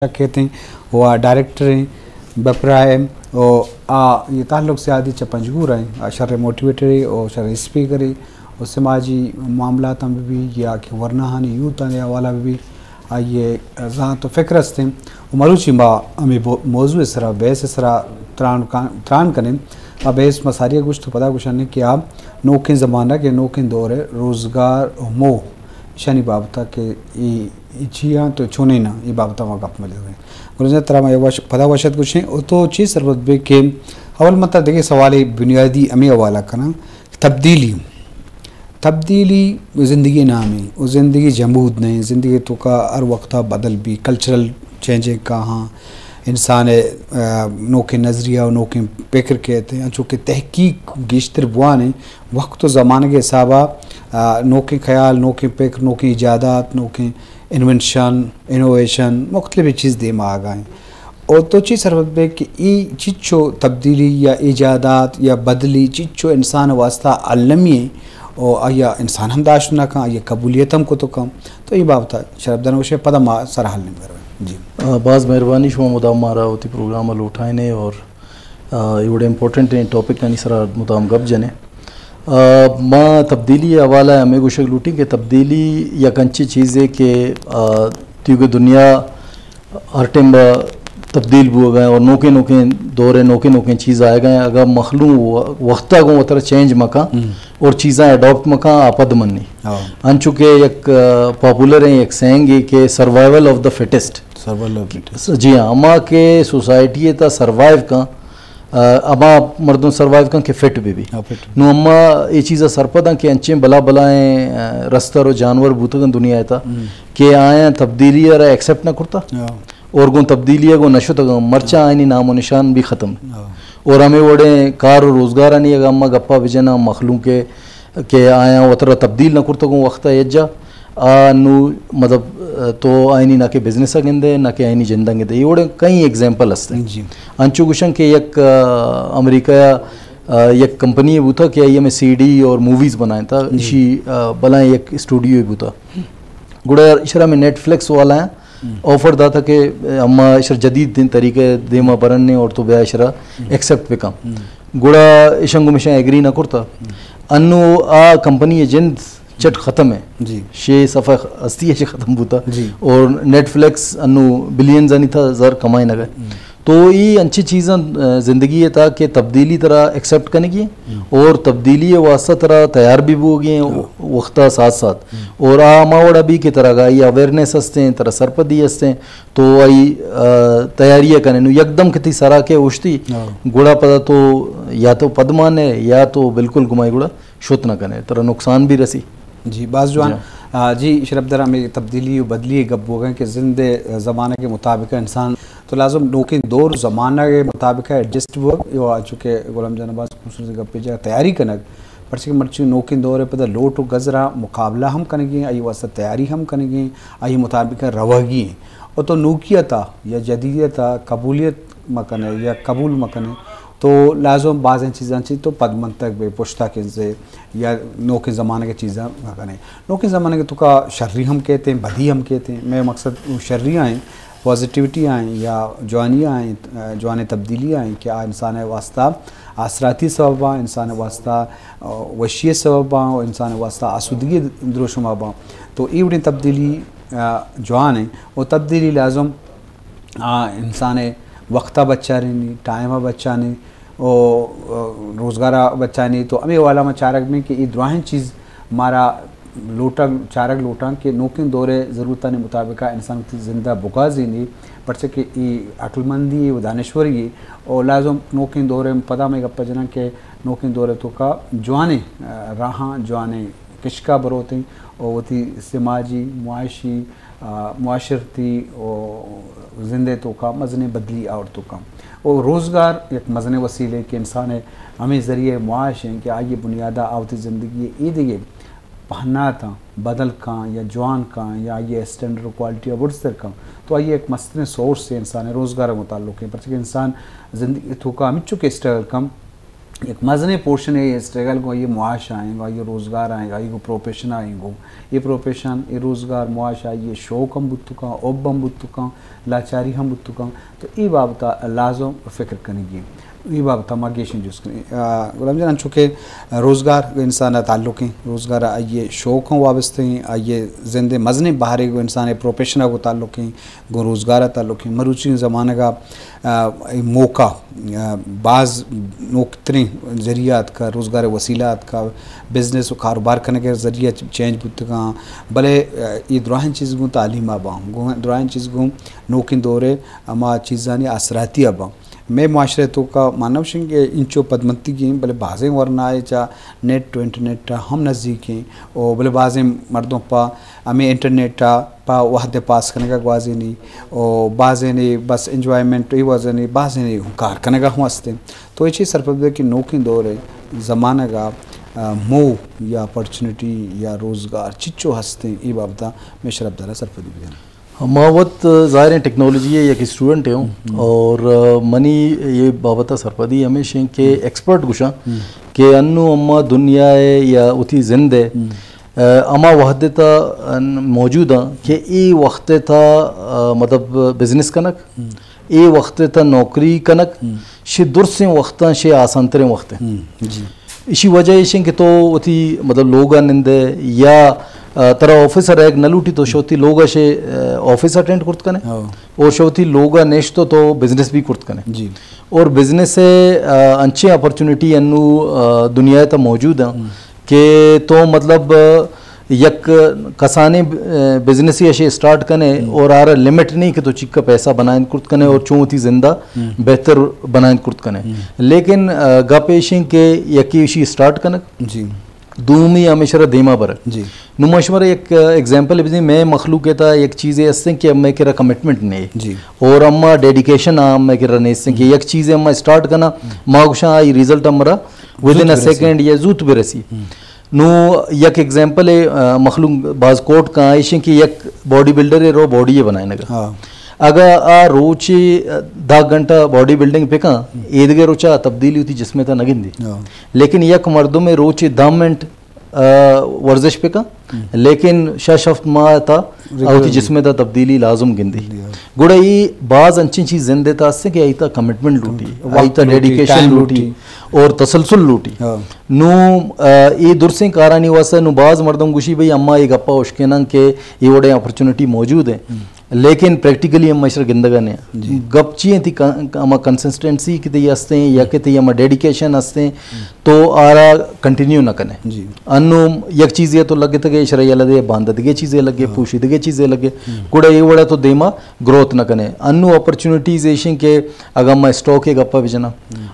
कहते हैं वो डायरेक्टर हैं बपरा है और ये ताल्लुक से आदि पंजगूर हैं शर मोटिवेटरी और शर स्पीकर और समाजी मामला में भी या कि वरनाहानी यूथ के हवाला में भी ये जहाँ तो फ़िक्र हस्ते मरूची माँ हमें मौजू इसरा बेस इसरा त्राण करें अब बेस मसारिया कुछ तो पता कुछ नहीं कि आप नौकिन ज़माना के नौकिन दौर है रोज़गार मोह शनि बाबता के इच्छियाँ तो छोने ना ये बाबता वहाँ कप मिले हुए गुरुजन तरह मैं पता वशत कुछ है तो चीज़ सरबत बे के अवल मतलब देखिए सवाल बुनियादी अमी हवाला करना तब्दीली ज़िंदगी नाम है वो ज़िंदगी जमूद नहीं ज़िंदगी तो का हर वक्त बदल भी कल्चरल चेंजें कहाँ इंसान नौके नज़रिया और नौके पेकर कहते हैं चूँकि तहकीक गिश्तर बुआने वक्त ज़माने के हिसाबा नौके ख्याल नौके पेकर नौके इजादात नौके इन्वेंशन इनोवेशन मुख्तलिफ चीज़ दे में आ गए और तो चीज़ सरबत बे कि ई चिच्चो तब्दीली या इजादात या बदली चिच्चो इंसान वास्ता अलमी और या इंसान हम दाश ना कहाँ ये कबूलियत हम को तो कम तो ये बात था शरबदान उसे पदा मा सर हाल नहीं कर जी बाज़ मेहरबानी शुमा मुदाम मारा होती प्रोग्राम अल उठाने और ये बड़े इम्पोर्टेंट हैं टॉपिक का सरा मुदाम गप जने माँ तब्दीली हवाला हमें गुशक लूटी कि तब्दीली या कंची चीज़ है कि क्योंकि दुनिया हर टाइम तब्दील हो गए और नौके नौके दौरे नौके नौके चीज़ आए गए अगर मखलू वक्ता को तरह चेंज मका और चीज़ें अडॉप्ट मका आपद मनी अनचुके एक पॉपुलर है एक सेंग है कि सर्वाइवल ऑफ द फिटेस्ट जी हाँ अम्मा के सोसाइटी था सर्वाइव का अम्मा मर्दों सर्वाइव का के फिट भी नो अम्मा ये चीज़ सरपदा कि अंचे बला बलाएं रस्ता रो जानवर भूत दुनिया था कि आए तब्दीली एक्सेप्ट ना करता और गो तब्दीली गो नशो तक मर्चा आनी नामो निशान भी ख़त्म और हमें वोड़े कार और रोज़गार आनी अम्मा गप्पा विजना मखलू के आया वो तरह तब्दील न करता गो वक्त यज्जा नु मतलब तो आईनी ना के बिजनेस गेंदे ना के आईनी जिंदा गेंदे ये वोड़े कई एग्जाम्पल हस्ते अंचु गुशन के एक अमेरिका एक कंपनी है बूथा कि ये में सीडी और मूवीज़ बनाए था इसी बलाएं एक स्टूडियो बूथा गुड़ा इशरा में नेटफ्लिक्स वाला है ऑफर दा था कि अम्मा इशर जदीद दिन तरीके देमा बरनने और तो बया इशरा एक्सेप्ट पे कम गुड़ा इशंगु मिशा एग्री ना करता अन्नु आ कंपनी जिंद चट ख़त्म है जी शे सफ़ा हस्ती है ख़त्म बूता और नेटफ्लिक्स अन्नु बिलियन जानी था ज़र कमाए ना गए तो ये अच्छी चीज़ें ज़िंदगी है था कि तब्दीली तरह एक्सेप्ट करने की और तब्दीली वास्ता तरह तैयार भी हो गए वक्ता साथ साथ और मावड़ा भी की तरह का ये अवेयरनेस हंसते हैं तरह सरपदी हंसते हैं तो आई तैयारियाँ करने यकदम कितनी सरा के उछती गुड़ा पता तो या तो पदमान है या तो बिल्कुल घुमाई गुड़ा शुत ना करने तरह नुकसान भी रसी जी बाज़ जवान जी शरबदरा में तब्दीली बदली गप हो गए कि ज़िंदे ज़माने के मुताबिक इंसान तो लाजम नौके दौर ज़माना के मुताबिक एडजस्ट वर्क यो आ चुके गुलाम जानबाज खूबसूरत गप्पे जगह तैयारी कनक परसी मर्ची नौके दौर पे लोट गजरा मुकाबला हम करेंगे आई वास्ता तैयारी हम करेंगे आई मुताबिक रवगी और तो नूकियता या जदीदियता कबूलियत मकने या कबूल मकने तो लाजम बाज़ चीज़ें चाहिए तो पदमन तक बे पुश्ता के से या नौके ज़माने की चीज़ें करें नौके ज़माने के तो का शर्री हम कहते हैं बदी हम कहते हैं मैं मकसद शर्रियाँ हैं पॉजिटिविटी आएँ या जवानियाँ आएँ जवान तब्दीलियाँ आएँ क्या इंसान वास्ता आसराती सबबा इंसान वास्ता वशी सबबा और इंसान वास्ता आसूदगी द्रोशुमाबा तो ये बड़ी तब्दीली जवान है वो तब्दीली लाजम इंसान वक्ता बच्चा नहीं टाइम बच्चा नहीं और रोज़गार बच्चा नहीं तो अभी वाला में चारक में कि ये दुआन चीज़ मारा लोटा चारक लोटा के नौकिन दौरे ज़रूरत ने मुताबिक इंसान की ज़िंदा बुकाजी नहीं पर कि अक्लमंदी व दानश्वरी और लाजम नौकिन दौरे में पता में गप्पा जना के नौकिन दौरे तो का जवाने राह जवाने किशका बरोते और वती समाजी मुआशी मुआशरती और ज़िंदे तो का मज़ने बदली और तो कम और रोज़गार एक मज़ने वसीले के इंसान हमें ज़रिए मुआश हैं कि आइए बुनियादा आवती ज़िंदगी ईद पहना था बदल का या जवान का या ये स्टैंडर्ड क्वालिटी और वर्सर का तो आइए एक मस्तने सोर्स से इंसान रोज़गार मुताल्लुक़ है पर इंसान ज़िंदगी तो का मिच्चू के स्ट्रगल कम एक मजने पोर्शन है ये स्ट्रगल को, ये मुआश आएगा, ये रोज़गार आएगा, ये प्रोफेशन आएंगो, ये प्रोफेशन, ये रोज़गार, मुआश आए, ये शौक हम बुतुका, ओब हम बुतुका, लाचारी हम बुतुका, तो ये बाबता लाजम फ़िक्र करेंगी, ये बाबता मागेशन जुस करें गुलाम जान चूँकि रोज़गार इंसान ताल्लुक़ हैं, रोज़गार आइए शौक हैं वाबस्ते हैं, आइए ज़िंदे मजने बाहर को इंसान प्रोफेशन को ताल्लुक़ हैं, गो रोज़गार ताल्लुक़ हैं, मरूची ज़माना का मौका बाज़ नौकरी ज़रियात का, रोज़गार वसीलात का, बिज़नेस कारोबार करने के ज़रिए चेंज बुत का, भले ये दुरान चीज़ गो तालीम आबा गो दुरान चीज़ गो नौकिन दौरे अमा चीज़ानी आसराती आबा मैं माशरे तो का मानव सिंह इंचो पदमती की भले बाज़ें वरना है चा नेट तो इंटरनेट हम नज़दीक हैं और भले बाज़ें मर्दों पा हमें इंटरनेट पा वहदे पास करने का ग्वाजे नहीं और बाज़ें नहीं बस इंजॉयमेंट ही वाजे नहीं बाज़ें नहीं कार करने का हंसते तो ये चीज़ सरपद की नौकिन दौर है ज़माना का मो या अपॉर्चुनिटी या रोज़गार चिच्चो हंसते ये बाबता मैं शरफदारा सरपदी भी मावत ज़ाहिर है टेक्नोलॉजी है एक स्टूडेंट है और मनी ये बाबत सरपदी हमेशा के एक्सपर्ट गुशा के अन्नु अम्मा दुनिया है या उठी जिंदे अमा वहदता मौजूद है कि ये वक्त था मतलब बिजनेस कनक ये वक्त था नौकरी कनक शे दुरसे वक्त शे आसान तरे वक्त जी इसी वजह से कि तो उठी मतलब लोग निंदे या तरह ऑफिसर एक नलूटी तो शोती लोग शे ऑफिस अटेंड कुर्त कने और शोती लोग नेश तो बिजनेस भी कुर्त कने जी और बिजनेस से अच्छी अपॉर्चुनिटी अन्नु दुनिया तो मौजूद है कि तो मतलब यक कसाने बिजनेस ही ऐसे स्टार्ट कने और आरा लिमिट नहीं कि तो चिक का पैसा बनाए कुर्त कने और चूँ थी जिंदा बेहतर बनाए कुर्त कने लेकिन गपेशिंग के यकी स्टार्ट कनक जी दूमी हमेशा धीमा बर जी नुमाशमर एक एग्जांपल भी मैं मखलूक कहता एक चीज़ें ऐसे कि अम्मा के कमिटमेंट नहीं जी और अम्मा डेडिकेशन अम्मा के नहीं ऐसे कि एक चीज़ें अम्मा स्टार्ट करना मागुशा आई रिजल्ट हमारा विद इन अ सेकंड या जूत बिरसी नो एक एग्जांपल है मखलूक बाज कोट का ऐसे कि एक बॉडी बिल्डर है रो बॉडी ये बनाने का अगर आ रोज 10 घंटा बॉडी बिल्डिंग पे का ईदगे रोचा तब्दीली होती जिसमें था नगिंदी लेकिन यक मर्दों में रोज 10 मिनट वर्जिश पे का लेकिन शफ्त माह था होती जिसमें था तब्दीली लाजुम गिंदी गुड़ा ये बाज अच्छी चीज जिंदे था से कि आईता कमिटमेंट लूटी आईता डेडिकेशन लूटी और तसलसल लूटी नु ये दुरसे कारानी वासा नु बाज मर्दों गुशी भाई अम्मा एक गप्पा उश्केना के ये बड़े अपॉर्चुनिटी मौजूद है लेकिन प्रैक्टिकली हम मशर गिंदगा ने गपची थी हम कंसिस्टेंसी कितनी हंसते हैं या कितनी हम डेडिकेशन हंसते हैं तो आरा कंटिन्यू न कने जी अनु एक चीज़ ये तो लगे थे शरय लगे बांधदगे चीज़ें लगे पूशिदगे चीज़ें लगे कुड़ा ये बड़ा तो देमा ग्रोथ न कने अनु अपॉर्चुनिटीज ऐसे के अगर हम स्टॉक के गप्पा बिजना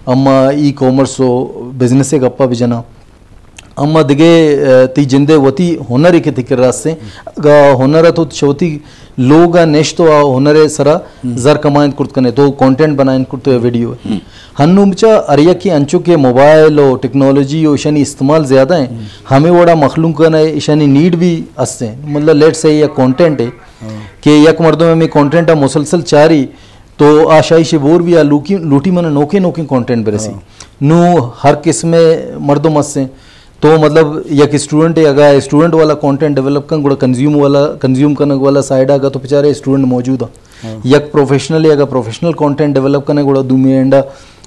हम ई कॉमर्स हो बिजनेस के गप्पा बिजना अम्मा दिगे ती जिंदे वती हुनर के तिकर रास्ते हुनर तो शोती लोग नेश तो हुनर सरा जर कमाइन कुर्त कने तो कंटेंट बनाइन कुर्त वीडियो हन्नुमचा अरिया की अंचो के मोबाइल और टेक्नोलॉजी और ईशानी इस्तेमाल ज़्यादा है हमें वड़ा मखलूक का ईशानी नीड भी हंसते हैं मतलब लेट से या कंटेंट है कि यक मर्दों में कंटेंट है मुसलसल चारी तो आशाई से बोर भी आ लूटी मन नोके नोके कंटेंट बरसी नो हर किस्म मर्दों मस्से तो मतलब एक स्टूडेंट है अगर स्टूडेंट वाला कंटेंट डेवलप कर गुड़ा कंज्यूम करने वाला साइड आगा तो बेचारे स्टूडेंट मौजूद है एक प्रोफेशनल अगर प्रोफेशनल कंटेंट डेवलप करने गुड़ा दूमी एंडा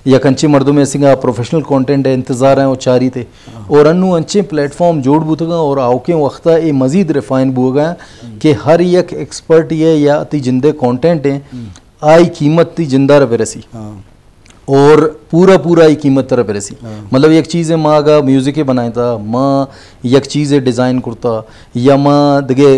या कंचे मर्दों में सिंगा प्रोफेशनल कंटेंट है इंतजार है वो चारी थे और अन्नू अच्छे प्लेटफॉर्म जोड़ बूतगा और आओके वक्त ये मजीद रिफाइन बुगा कि हर एक एक्सपर्ट ये या ती जिंदे कंटेंट है आई कीमत ती जिंदा रसी और पूरा ही कीमत तरह पेरेसी मतलब एक चीज़ है माँ अगर म्यूज़िक ही बनाया था माँ एक चीज़ डिज़ाइन करता या माँ दगे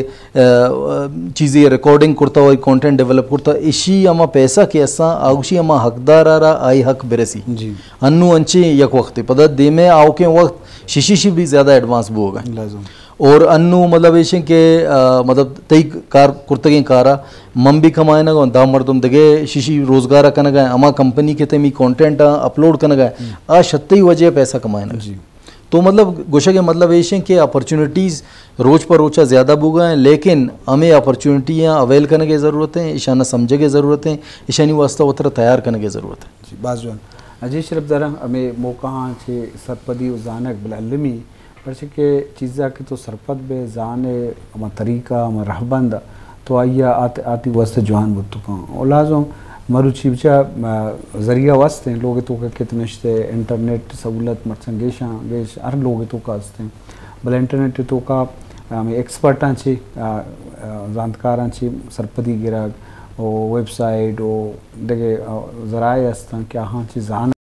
चीज़ें रिकॉर्डिंग करता और कंटेंट डेवलप करता इसी अमा पैसा के ऐसा आउशी अमा हकदार आ रहा आई हक बेरेसी जी अन्नू अंचे यक वक्त पता दे में आओ के वक्त शिशी भी ज़्यादा एडवांस वो होगा और अन्नू मतलब ऐसे के मतलब तई कार कुर्तगे कारा मम भी कमाए ना दा मर्दम दगे शिशी रोजगार कन गए अमा कंपनी के तमी कंटेंट अपलोड कन गए आ शत्ती वजह पैसा कमाए ना जी तो मतलब गोशा के मतलब ऐसे कि अपॉर्चुनिटीज़ रोज पर रोचा ज़्यादा बुगा हैं लेकिन हमें अपॉर्चुनिटियाँ अवेल करने की ज़रूरत है ईशाना समझे की ज़रूरत है ईशानी वास्ता उतर तैयार करने की ज़रूरत है जी बाजवान अजय शरफ दरा हमें मौका छे सरपदी उजानक बिलमी पर के चीज़ा के तो सरपद बे जाने अमा तरीका अमा रहबंद तो आइया आती वस्त जवान बुतुका ओलाजो मरुची बिचा जरिया वस्ते लोग तो का कितने इंटरनेट सहूलत मरसंगेशा गेश हर लोग तो का हस्ते बल इंटरनेट तो का एक्सपर्टां छे जानकारां छे सरपदी गिराग ओ वेबसाइट ओ देखे जराए हस्ता क्या हाँ चीज़ जान